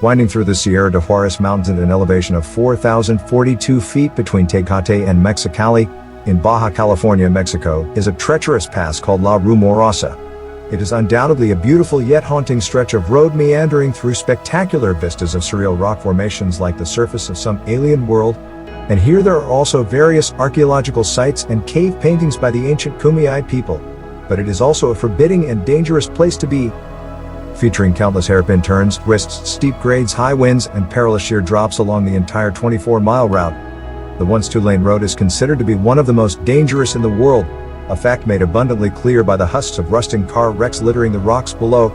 winding through the Sierra de Juarez Mountains at an elevation of 4,042 feet between Tecate and Mexicali, in Baja California, Mexico, is a treacherous pass called La Rumorosa. It is undoubtedly a beautiful yet haunting stretch of road meandering through spectacular vistas of surreal rock formations like the surface of some alien world, and here there are also various archaeological sites and cave paintings by the ancient Kumeyaay people, but it is also a forbidding and dangerous place to be, featuring countless hairpin turns, twists, steep grades, high winds, and perilous sheer drops along the entire 24-mile route. The once two-lane road is considered to be one of the most dangerous in the world, a fact made abundantly clear by the husks of rusting car wrecks littering the rocks below.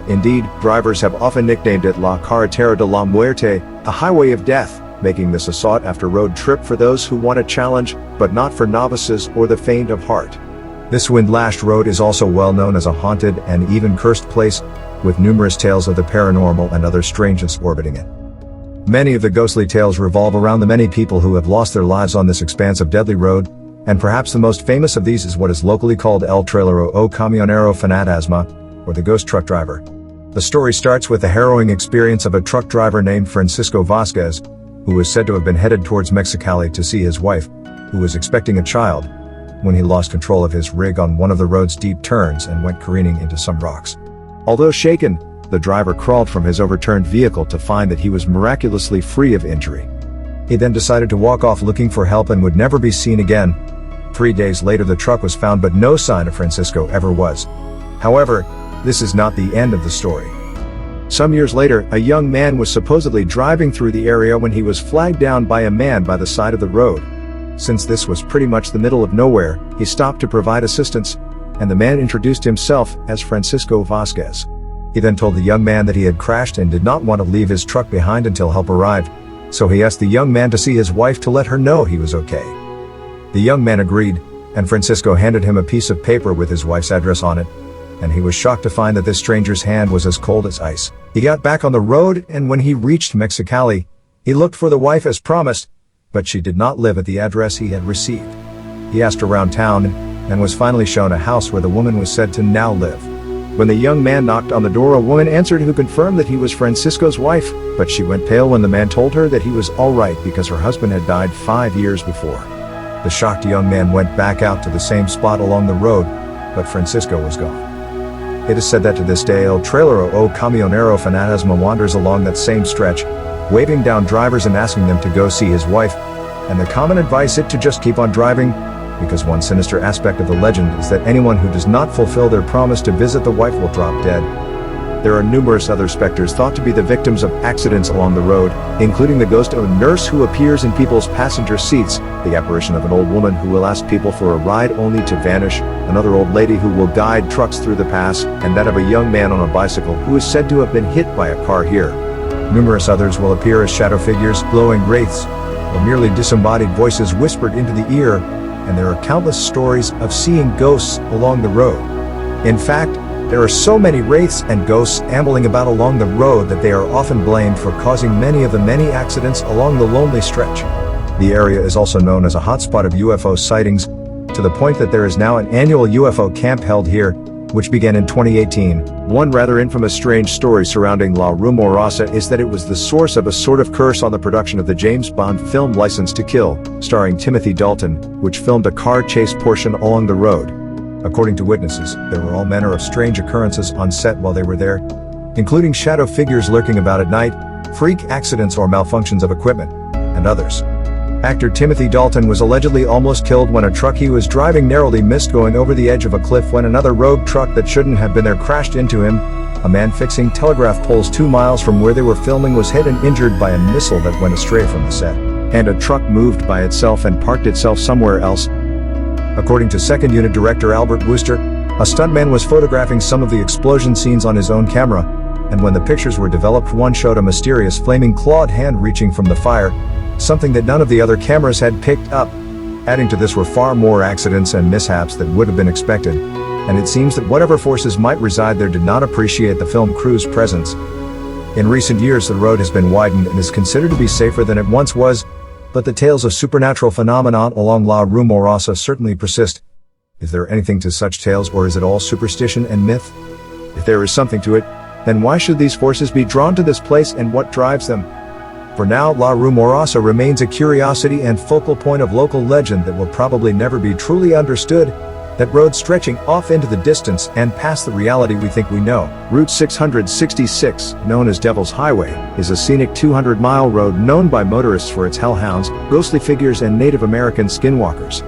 Indeed, drivers have often nicknamed it La Carretera de la Muerte, the highway of death, making this a sought-after road trip for those who want a challenge, but not for novices or the faint of heart. This wind-lashed road is also well known as a haunted and even cursed place, with numerous tales of the paranormal and other strangeness orbiting it. Many of the ghostly tales revolve around the many people who have lost their lives on this expanse of deadly road, and perhaps the most famous of these is what is locally called El Trailero o Camionero Fantasma, or the ghost truck driver. The story starts with the harrowing experience of a truck driver named Francisco Vasquez, who is said to have been headed towards Mexicali to see his wife, who was expecting a child, when he lost control of his rig on one of the road's deep turns and went careening into some rocks. Although shaken, the driver crawled from his overturned vehicle to find that he was miraculously free of injury. He then decided to walk off looking for help and would never be seen again. 3 days later the truck was found, but no sign of Francisco ever was. However, this is not the end of the story. Some years later, a young man was supposedly driving through the area when he was flagged down by a man by the side of the road. Since this was pretty much the middle of nowhere, he stopped to provide assistance, and the man introduced himself as Francisco Vasquez. He then told the young man that he had crashed and did not want to leave his truck behind until help arrived, so he asked the young man to see his wife to let her know he was okay. The young man agreed, and Francisco handed him a piece of paper with his wife's address on it, and he was shocked to find that this stranger's hand was as cold as ice. He got back on the road, and when he reached Mexicali, he looked for the wife as promised, but she did not live at the address he had received. He asked around town, and was finally shown a house where the woman was said to now live. When the young man knocked on the door, a woman answered who confirmed that he was Francisco's wife, but she went pale when the man told her that he was all right because her husband had died 5 years before. The shocked young man went back out to the same spot along the road, but Francisco was gone. It is said that to this day El Trailero o Camionero Fantasma wanders along that same stretch, waving down drivers and asking them to go see his wife, and the common advice is to just keep on driving, because one sinister aspect of the legend is that anyone who does not fulfill their promise to visit the wife will drop dead. There are numerous other specters thought to be the victims of accidents along the road, including the ghost of a nurse who appears in people's passenger seats, the apparition of an old woman who will ask people for a ride only to vanish, another old lady who will guide trucks through the pass, and that of a young man on a bicycle who is said to have been hit by a car here. Numerous others will appear as shadow figures, glowing wraiths, or merely disembodied voices whispered into the ear, and there are countless stories of seeing ghosts along the road. In fact, there are so many wraiths and ghosts ambling about along the road that they are often blamed for causing many of the many accidents along the lonely stretch. The area is also known as a hotspot of UFO sightings, to the point that there is now an annual UFO camp held here, which began in 2018. One rather infamous strange story surrounding La Rumorosa is that it was the source of a sort of curse on the production of the James Bond film License to Kill, starring Timothy Dalton, which filmed a car chase portion along the road. According to witnesses, there were all manner of strange occurrences on set while they were there, including shadow figures lurking about at night, freak accidents or malfunctions of equipment, and others. Actor Timothy Dalton was allegedly almost killed when a truck he was driving narrowly missed going over the edge of a cliff when another rogue truck that shouldn't have been there crashed into him. A man fixing telegraph poles 2 miles from where they were filming was hit and injured by a missile that went astray from the set. And a truck moved by itself and parked itself somewhere else. According to second unit director Albert Wooster, a stuntman was photographing some of the explosion scenes on his own camera, and when the pictures were developed, one showed a mysterious flaming clawed hand reaching from the fire, something that none of the other cameras had picked up. Adding to this were far more accidents and mishaps than would have been expected, and it seems that whatever forces might reside there did not appreciate the film crew's presence. In recent years, the road has been widened and is considered to be safer than it once was, but the tales of supernatural phenomena along La Rumorosa certainly persist. Is there anything to such tales, or is it all superstition and myth? If there is something to it, Then why should these forces be drawn to this place, and what drives them? For now, La Rumorosa remains a curiosity and focal point of local legend that will probably never be truly understood. That road stretching off into the distance and past the reality we think we know. Route 666, known as Devil's Highway, is a scenic 200-mile road known by motorists for its hellhounds, ghostly figures, and Native American skinwalkers.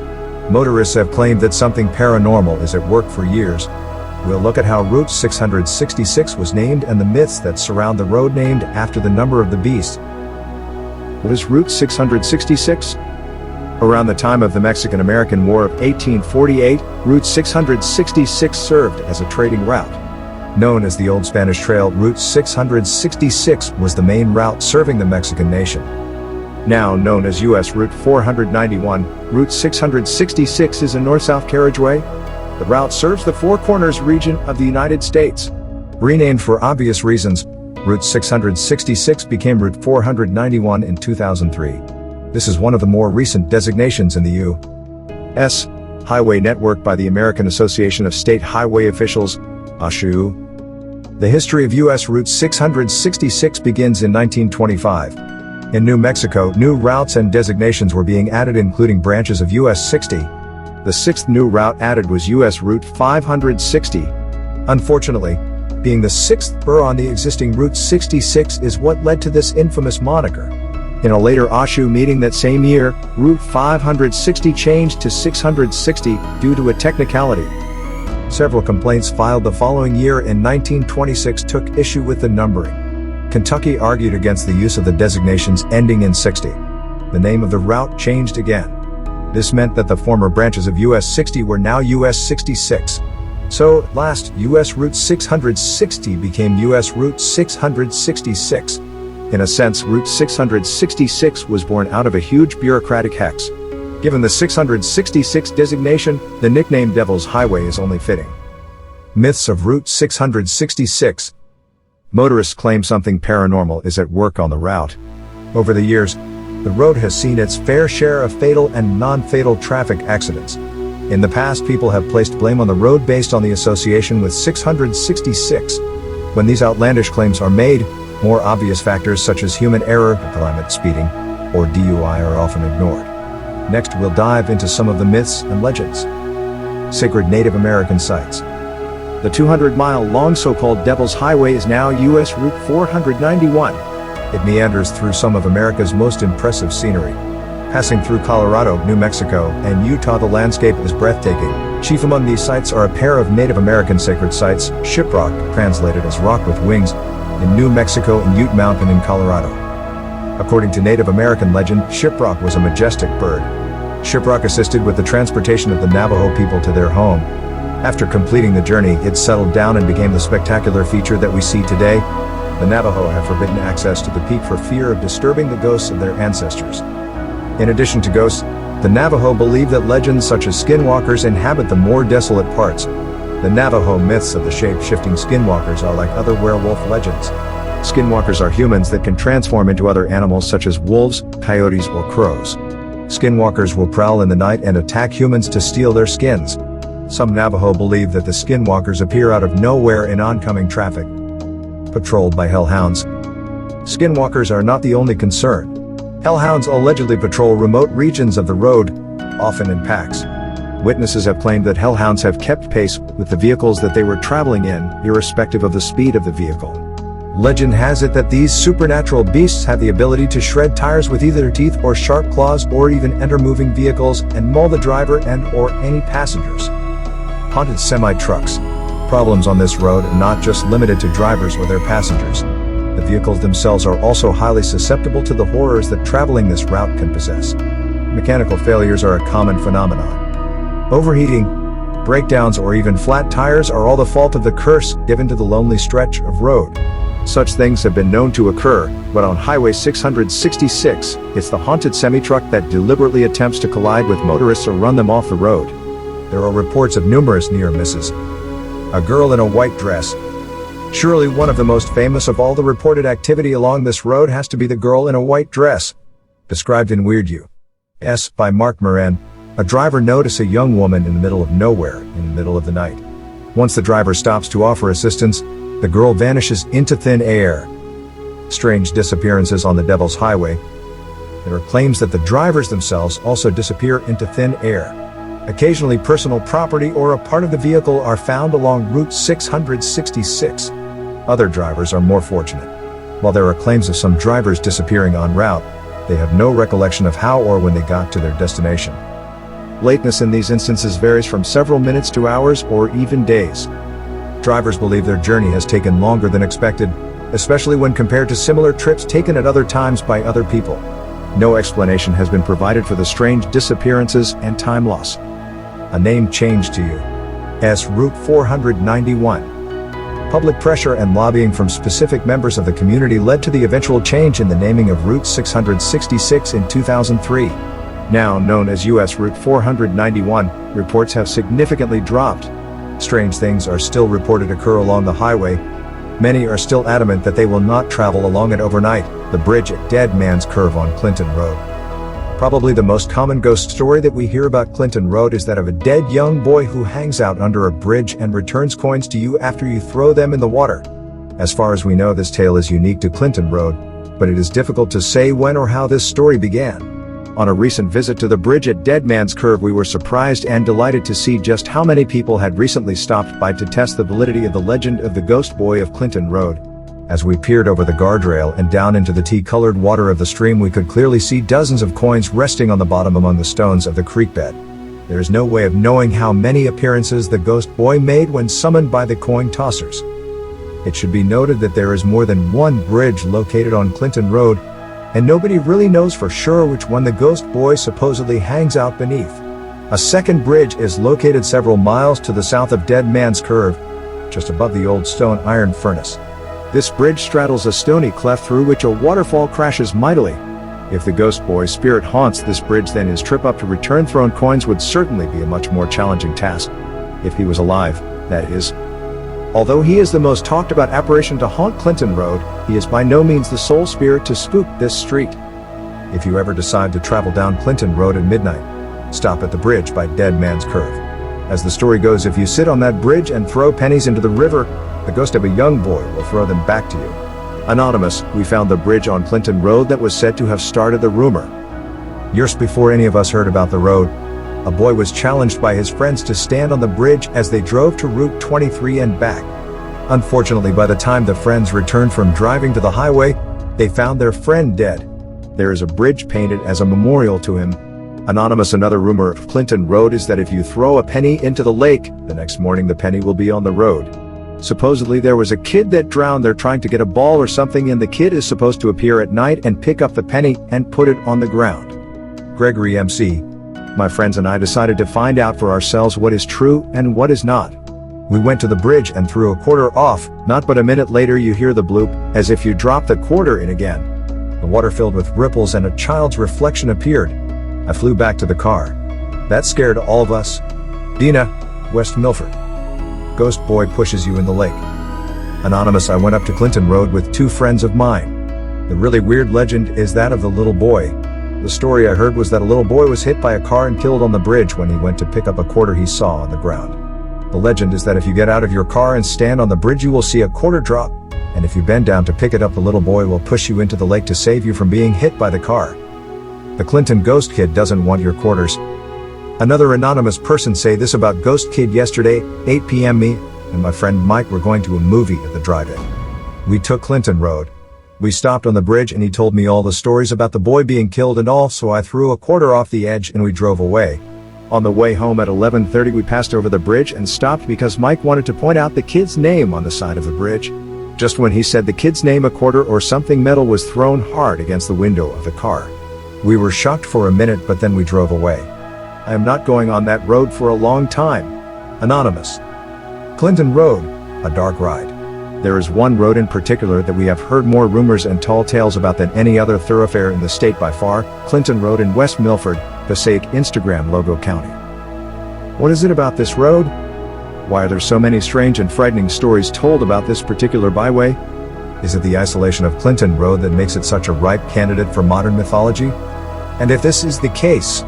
Motorists have claimed that something paranormal is at work for years. We'll look at how Route 666 was named and the myths that surround the road named after the number of the beast. What is Route 666? Around the time of the Mexican-American War of 1848, Route 666 served as a trading route. Known as the Old Spanish Trail, Route 666 was the main route serving the Mexican nation. Now known as U.S. Route 491, Route 666 is a north-south carriageway. The route serves the Four Corners region of the United States. Renamed for obvious reasons, Route 666 became Route 491 in 2003. This is one of the more recent designations in the U.S. highway network by the American Association of State Highway Officials, ASHU. The history of U.S. Route 666 begins in 1925. In New Mexico, new routes and designations were being added, including branches of U.S. 60. The sixth new route added was U.S. Route 560. Unfortunately, being the sixth spur on the existing Route 66 is what led to this infamous moniker. In a later ASHU meeting that same year, Route 560 changed to 660 due to a technicality. Several complaints filed the following year in 1926 took issue with the numbering. Kentucky argued against the use of the designations ending in 60. The name of the route changed again. This meant that the former branches of US 60 were now US 66. So, at last, US Route 660 became US Route 666. In a sense, Route 666 was born out of a huge bureaucratic hex. Given the 666 designation, the nickname Devil's Highway is only fitting. Myths of Route 666. Motorists claim something paranormal is at work on the route. Over the years, the road has seen its fair share of fatal and non-fatal traffic accidents. In the past, people have placed blame on the road based on the association with 666. When these outlandish claims are made, more obvious factors such as human error, climate, speeding, or DUI are often ignored. Next, we'll dive into some of the myths and legends. Sacred Native American sites. The 200-mile-long so-called Devil's Highway is now U.S. Route 491. It meanders through some of America's most impressive scenery. Passing through Colorado, New Mexico, and Utah, the landscape is breathtaking. Chief among these sites are a pair of Native American sacred sites, Shiprock, translated as rock with wings, in New Mexico and Ute Mountain in Colorado. According to Native American legend, Shiprock was a majestic bird. Shiprock assisted with the transportation of the Navajo people to their home. After completing the journey, it settled down and became the spectacular feature that we see today. The Navajo have forbidden access to the peak for fear of disturbing the ghosts of their ancestors. In addition to ghosts, the Navajo believe that legends such as skinwalkers inhabit the more desolate parts. The Navajo myths of the shape-shifting skinwalkers are like other werewolf legends. Skinwalkers are humans that can transform into other animals such as wolves, coyotes, or crows. Skinwalkers will prowl in the night and attack humans to steal their skins. Some Navajo believe that the skinwalkers appear out of nowhere in oncoming traffic. Patrolled by hellhounds. Skinwalkers are not the only concern. Hellhounds allegedly patrol remote regions of the road, often in packs. Witnesses have claimed that hellhounds have kept pace with the vehicles that they were traveling in, irrespective of the speed of the vehicle. Legend has it that these supernatural beasts have the ability to shred tires with either their teeth or sharp claws, or even enter moving vehicles and maul the driver and/or any passengers. Haunted semi-trucks. Problems on this road are not just limited to drivers or their passengers. The vehicles themselves are also highly susceptible to the horrors that traveling this route can possess. Mechanical failures are a common phenomenon. Overheating, breakdowns, or even flat tires are all the fault of the curse given to the lonely stretch of road. Such things have been known to occur, but on Highway 666, it's the haunted semi-truck that deliberately attempts to collide with motorists or run them off the road. There are reports of numerous near misses. A girl in a white dress. Surely one of the most famous of all the reported activity along this road has to be the girl in a white dress. Described in Weird U.S. by Mark Moran, a driver notices a young woman in the middle of nowhere in the middle of the night. Once the driver stops to offer assistance, The girl vanishes into thin air. Strange disappearances on the Devil's Highway. There are claims that the drivers themselves also disappear into thin air. Occasionally personal property or a part of the vehicle are found along Route 666. Other drivers are more fortunate. While there are claims of some drivers disappearing en route, they have no recollection of how or when they got to their destination. Lateness in these instances varies from several minutes to hours or even days. Drivers believe their journey has taken longer than expected, especially when compared to similar trips taken at other times by other people. No explanation has been provided for the strange disappearances and time loss. A name changed to Route 491. Public pressure and lobbying from specific members of the community led to the eventual change in the naming of Route 666 in 2003. Now known as US Route 491, reports have significantly dropped. Strange things are still reported occur along the highway. Many are still adamant that they will not travel along it overnight, the bridge at Dead Man's Curve on Clinton Road. Probably the most common ghost story that we hear about Clinton Road is that of a dead young boy who hangs out under a bridge and returns coins to you after you throw them in the water. As far as we know, this tale is unique to Clinton Road, but it is difficult to say when or how this story began. On a recent visit to the bridge at Dead Man's Curve, we were surprised and delighted to see just how many people had recently stopped by to test the validity of the legend of the ghost boy of Clinton Road. As we peered over the guardrail and down into the tea-colored water of the stream, we could clearly see dozens of coins resting on the bottom among the stones of the creek bed. There is no way of knowing how many appearances the ghost boy made when summoned by the coin tossers. It should be noted that there is more than one bridge located on Clinton Road, and nobody really knows for sure which one the ghost boy supposedly hangs out beneath. A second bridge is located several miles to the south of Dead Man's Curve, just above the old stone iron furnace. This bridge straddles a stony cleft through which a waterfall crashes mightily. If the ghost boy's spirit haunts this bridge, then his trip up to return thrown coins would certainly be a much more challenging task. If he was alive, that is. Although he is the most talked about apparition to haunt Clinton Road, he is by no means the sole spirit to spook this street. If you ever decide to travel down Clinton Road at midnight, stop at the bridge by Dead Man's Curve. As the story goes, if you sit on that bridge and throw pennies into the river, the ghost of a young boy will throw them back to you. Anonymous, we found the bridge on Clinton Road that was said to have started the rumor. Years before any of us heard about the road, a boy was challenged by his friends to stand on the bridge as they drove to Route 23 and back. Unfortunately, by the time the friends returned from driving to the highway, they found their friend dead. There is a bridge painted as a memorial to him. Anonymous, another rumor of Clinton Road is that if you throw a penny into the lake, the next morning the penny will be on the road. Supposedly there was a kid that drowned there trying to get a ball or something, and the kid is supposed to appear at night and pick up the penny and put it on the ground. Gregory MC. My friends and I decided to find out for ourselves what is true and what is not. We went to the bridge and threw a quarter off. Not but a minute later you hear the bloop, as if you dropped the quarter in again. The water filled with ripples and a child's reflection appeared. I flew back to the car. That scared all of us. Dina, West Milford. Ghost boy pushes you in the lake. Anonymous, I went up to Clinton Road with two friends of mine. The really weird legend is that of the little boy. The story I heard was that a little boy was hit by a car and killed on the bridge when he went to pick up a quarter he saw on the ground. The legend is that if you get out of your car and stand on the bridge, you will see a quarter drop, and if you bend down to pick it up, the little boy will push you into the lake to save you from being hit by the car. The Clinton ghost kid doesn't want your quarters. Another anonymous person say this about Ghost Kid yesterday, 8 p.m. Me and my friend Mike were going to a movie at the drive-in. We took Clinton Road. We stopped on the bridge and he told me all the stories about the boy being killed and all, so I threw a quarter off the edge and we drove away. On the way home at 11:30 we passed over the bridge and stopped because Mike wanted to point out the kid's name on the side of the bridge. Just when he said the kid's name, a quarter or something metal was thrown hard against the window of the car. We were shocked for a minute, but then we drove away. I am not going on that road for a long time. Anonymous. Clinton Road, a dark ride. There is one road in particular that we have heard more rumors and tall tales about than any other thoroughfare in the state by far, Clinton Road in West Milford, Passaic, Instagram Logo County. What is it about this road? Why are there so many strange and frightening stories told about this particular byway? Is it the isolation of Clinton Road that makes it such a ripe candidate for modern mythology? And if this is the case,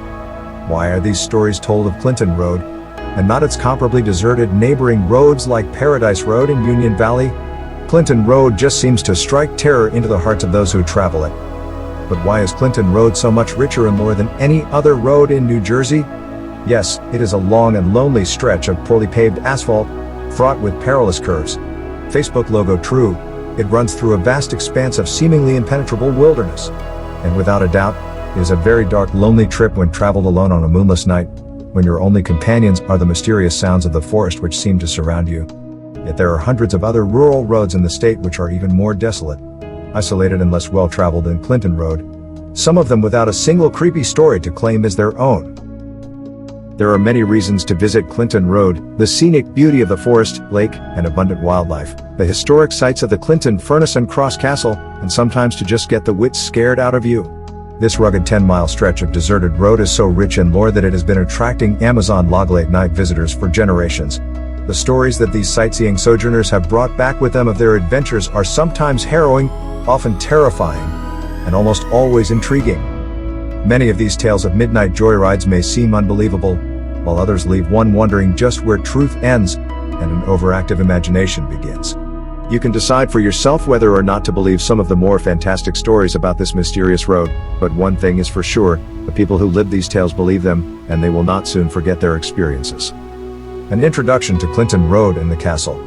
why are these stories told of Clinton Road, and not its comparably deserted neighboring roads like Paradise Road in Union Valley, Clinton Road just seems to strike terror into the hearts of those who travel it. But why is Clinton Road so much richer in lore than any other road in New Jersey? Yes, it is a long and lonely stretch of poorly paved asphalt, fraught with perilous curves. Facebook logo true, it runs through a vast expanse of seemingly impenetrable wilderness. And without a doubt, it is a very dark, lonely trip when traveled alone on a moonless night, when your only companions are the mysterious sounds of the forest which seem to surround you. Yet there are hundreds of other rural roads in the state which are even more desolate, isolated and less well-traveled than Clinton Road, some of them without a single creepy story to claim as their own. There are many reasons to visit Clinton Road: the scenic beauty of the forest, lake, and abundant wildlife, the historic sites of the Clinton Furnace and Cross Castle, and sometimes to just get the wits scared out of you. This rugged 10-mile stretch of deserted road is so rich in lore that it has been attracting Amazon log late-night visitors for generations. The stories that these sightseeing sojourners have brought back with them of their adventures are sometimes harrowing, often terrifying, and almost always intriguing. Many of these tales of midnight joyrides may seem unbelievable, while others leave one wondering just where truth ends and an overactive imagination begins. You can decide for yourself whether or not to believe some of the more fantastic stories about this mysterious road, but one thing is for sure: the people who live these tales believe them, and they will not soon forget their experiences. An introduction to Clinton Road and the castle.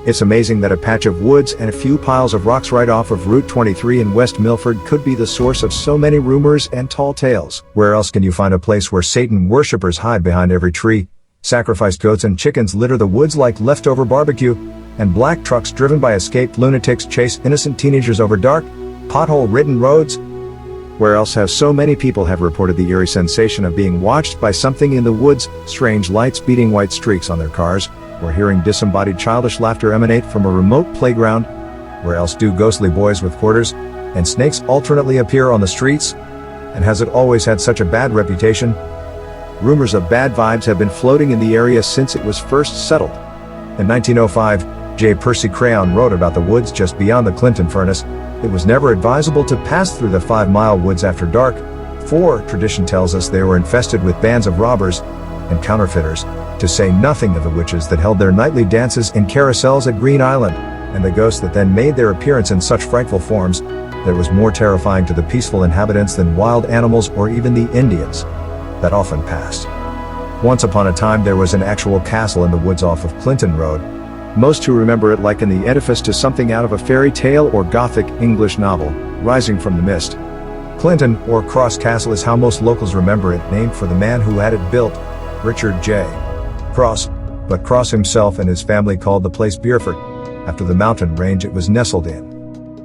It's amazing that a patch of woods and a few piles of rocks right off of Route 23 in West Milford could be the source of so many rumors and tall tales. Where else can you find a place where Satan worshippers hide behind every tree, sacrificed goats and chickens litter the woods like leftover barbecue, and black trucks driven by escaped lunatics chase innocent teenagers over dark, pothole-ridden roads? Where else have so many people have reported the eerie sensation of being watched by something in the woods, strange lights beating white streaks on their cars, or hearing disembodied childish laughter emanate from a remote playground? Where else do ghostly boys with quarters and snakes alternately appear on the streets? And has it always had such a bad reputation? Rumors of bad vibes have been floating in the area since it was first settled. In 1905, J. Percy Crayon wrote about the woods just beyond the Clinton Furnace. It was never advisable to pass through the 5-mile woods after dark, for tradition tells us they were infested with bands of robbers and counterfeiters, to say nothing of the witches that held their nightly dances in carousels at Green Island, and the ghosts that then made their appearance in such frightful forms that it was more terrifying to the peaceful inhabitants than wild animals or even the Indians that often passed. Once upon a time there was an actual castle in the woods off of Clinton Road. Most who remember it liken the edifice to something out of a fairy tale or Gothic English novel, rising from the mist. Clinton, or Cross Castle, is how most locals remember it, named for the man who had it built, Richard J. Cross, but Cross himself and his family called the place Beaufort, after the mountain range it was nestled in.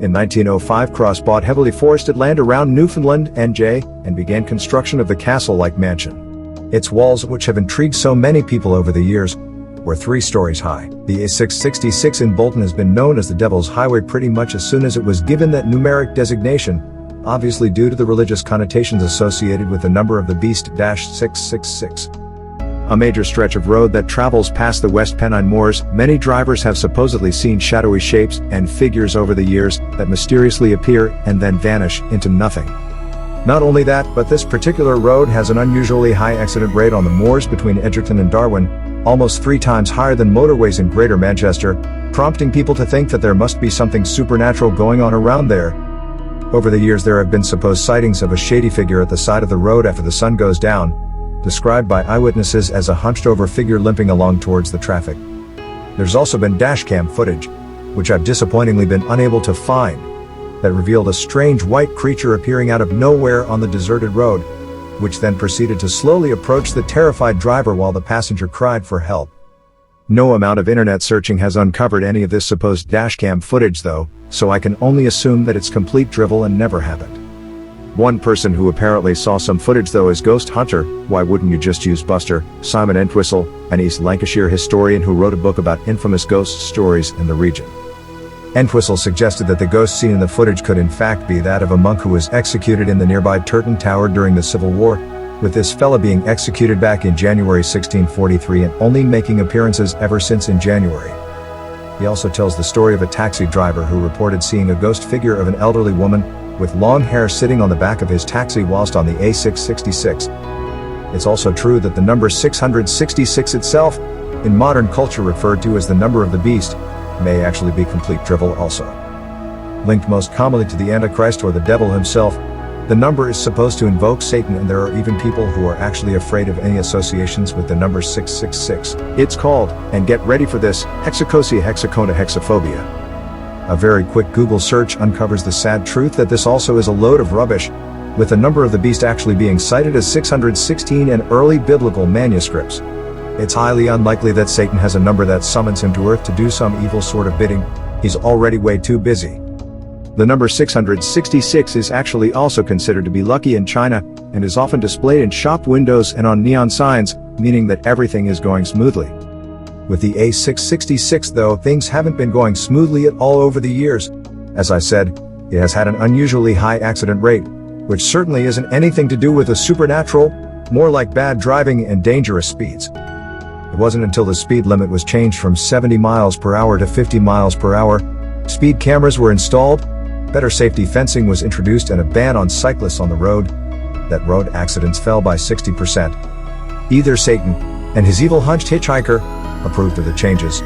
In 1905, Cross bought heavily forested land around Newfoundland and and began construction of the castle-like mansion. Its walls, which have intrigued so many people over the years, were 3 stories high. The A666 in Bolton has been known as the Devil's Highway pretty much as soon as it was given that numeric designation, obviously due to the religious connotations associated with the number of the beast -666. A major stretch of road that travels past the West Pennine Moors. Many drivers have supposedly seen shadowy shapes and figures over the years that mysteriously appear and then vanish into nothing. Not only that, but this particular road has an unusually high accident rate on the moors between Edgerton and Darwin, almost 3 times higher than motorways in Greater Manchester, prompting people to think that there must be something supernatural going on around there. Over the years there have been supposed sightings of a shady figure at the side of the road after the sun goes down, described by eyewitnesses as a hunched-over figure limping along towards the traffic. There's also been dashcam footage, which I've disappointingly been unable to find, that revealed a strange white creature appearing out of nowhere on the deserted road, which then proceeded to slowly approach the terrified driver while the passenger cried for help. No amount of internet searching has uncovered any of this supposed dashcam footage though, so I can only assume that it's complete drivel and never happened. One person who apparently saw some footage though is Ghost Hunter. Why wouldn't you just use Buster, Simon Entwistle, an East Lancashire historian who wrote a book about infamous ghost stories in the region. Entwistle suggested that the ghost seen in the footage could in fact be that of a monk who was executed in the nearby Turton Tower during the Civil War, with this fella being executed back in January 1643 and only making appearances ever since in January. He also tells the story of a taxi driver who reported seeing a ghost figure of an elderly woman with long hair sitting on the back of his taxi whilst on the A666. It's also true that the number 666 itself, in modern culture referred to as the number of the beast, may actually be complete drivel also. Linked most commonly to the Antichrist or the devil himself, the number is supposed to invoke Satan, and there are even people who are actually afraid of any associations with the number 666. It's called, and get ready for this, hexaphobia. A very quick Google search uncovers the sad truth that this also is a load of rubbish, with the number of the beast actually being cited as 616 in early biblical manuscripts. It's highly unlikely that Satan has a number that summons him to earth to do some evil sort of bidding. He's already way too busy. The number 666 is actually also considered to be lucky in China, and is often displayed in shop windows and on neon signs, meaning that everything is going smoothly. With the A666 though, things haven't been going smoothly at all over the years. As I said, it has had an unusually high accident rate, which certainly isn't anything to do with the supernatural, more like bad driving and dangerous speeds. It wasn't until the speed limit was changed from 70 miles per hour to 50 miles per hour, speed cameras were installed, better safety fencing was introduced, and a ban on cyclists on the road, that road accidents fell by 60%. Either Satan and his evil hunched hitchhiker approved of the changes,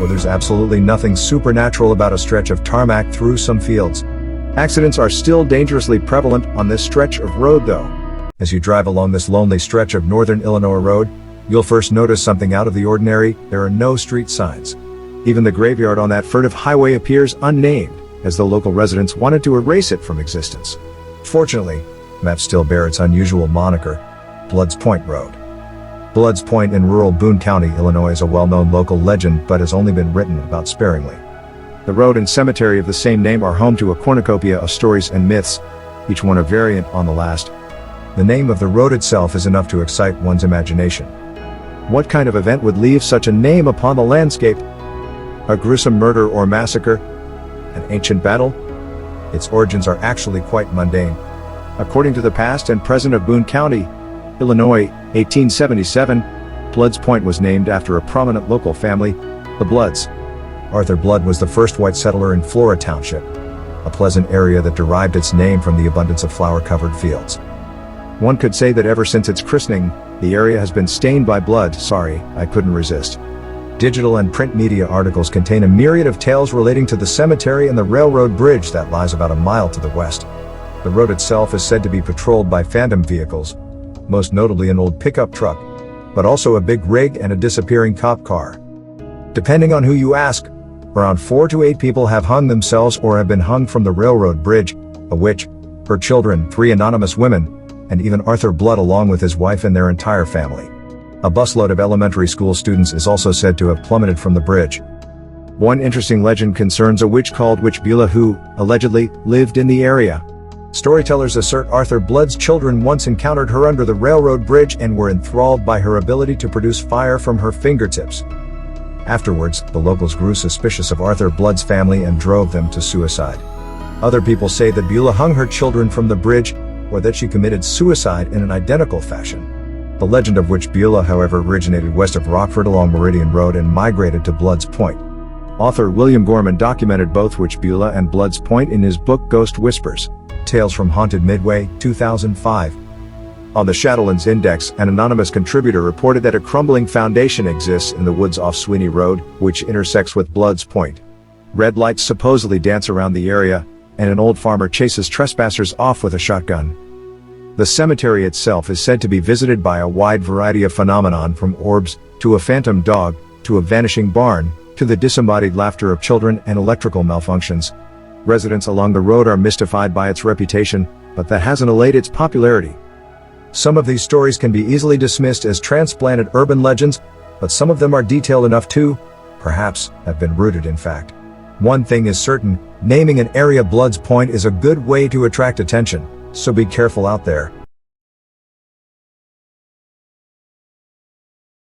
or there's absolutely nothing supernatural about a stretch of tarmac through some fields. Accidents are still dangerously prevalent on this stretch of road though. As you drive along this lonely stretch of northern Illinois road, you'll first notice something out of the ordinary. There are no street signs. Even the graveyard on that furtive highway appears unnamed, as though local residents wanted to erase it from existence. Fortunately, maps still bear its unusual moniker, Bloods Point Road. Bloods Point in rural Boone County, Illinois is a well-known local legend but has only been written about sparingly. The road and cemetery of the same name are home to a cornucopia of stories and myths, each one a variant on the last. The name of the road itself is enough to excite one's imagination. What kind of event would leave such a name upon the landscape? A gruesome murder or massacre? An ancient battle? Its origins are actually quite mundane. According to the past and present of Boone County, Illinois, 1877, Bloods Point was named after a prominent local family, the Bloods. Arthur Blood was the first white settler in Flora Township, a pleasant area that derived its name from the abundance of flower-covered fields. One could say that ever since its christening, the area has been stained by blood. Sorry, I couldn't resist. Digital and print media articles contain a myriad of tales relating to the cemetery and the railroad bridge that lies about a mile to the west. The road itself is said to be patrolled by phantom vehicles, most notably an old pickup truck, but also a big rig and a disappearing cop car. Depending on who you ask, around 4 to 8 people have hung themselves or have been hung from the railroad bridge, a witch, her children, 3 anonymous women, and even Arthur Blood along with his wife and their entire family. A busload of elementary school students is also said to have plummeted from the bridge. One interesting legend concerns a witch called Witch Beulah who, allegedly, lived in the area. Storytellers assert Arthur Blood's children once encountered her under the railroad bridge and were enthralled by her ability to produce fire from her fingertips. Afterwards, the locals grew suspicious of Arthur Blood's family and drove them to suicide. Other people say that Beulah hung her children from the bridge, or that she committed suicide in an identical fashion. The legend of Witch Beulah, however, originated west of Rockford along Meridian Road and migrated to Bloods Point. Author William Gorman documented both Witch Beulah and Bloods Point in his book Ghost Whispers, Tales from Haunted Midway, 2005. On the Shadowlands Index, an anonymous contributor reported that a crumbling foundation exists in the woods off Sweeney Road, which intersects with Bloods Point. Red lights supposedly dance around the area, and an old farmer chases trespassers off with a shotgun. The cemetery itself is said to be visited by a wide variety of phenomenon, from orbs, to a phantom dog, to a vanishing barn, to the disembodied laughter of children and electrical malfunctions. Residents along the road are mystified by its reputation, but that hasn't allayed its popularity. Some of these stories can be easily dismissed as transplanted urban legends, but some of them are detailed enough to, perhaps, have been rooted in fact. One thing is certain, naming an area Bloods Point is a good way to attract attention, so be careful out there.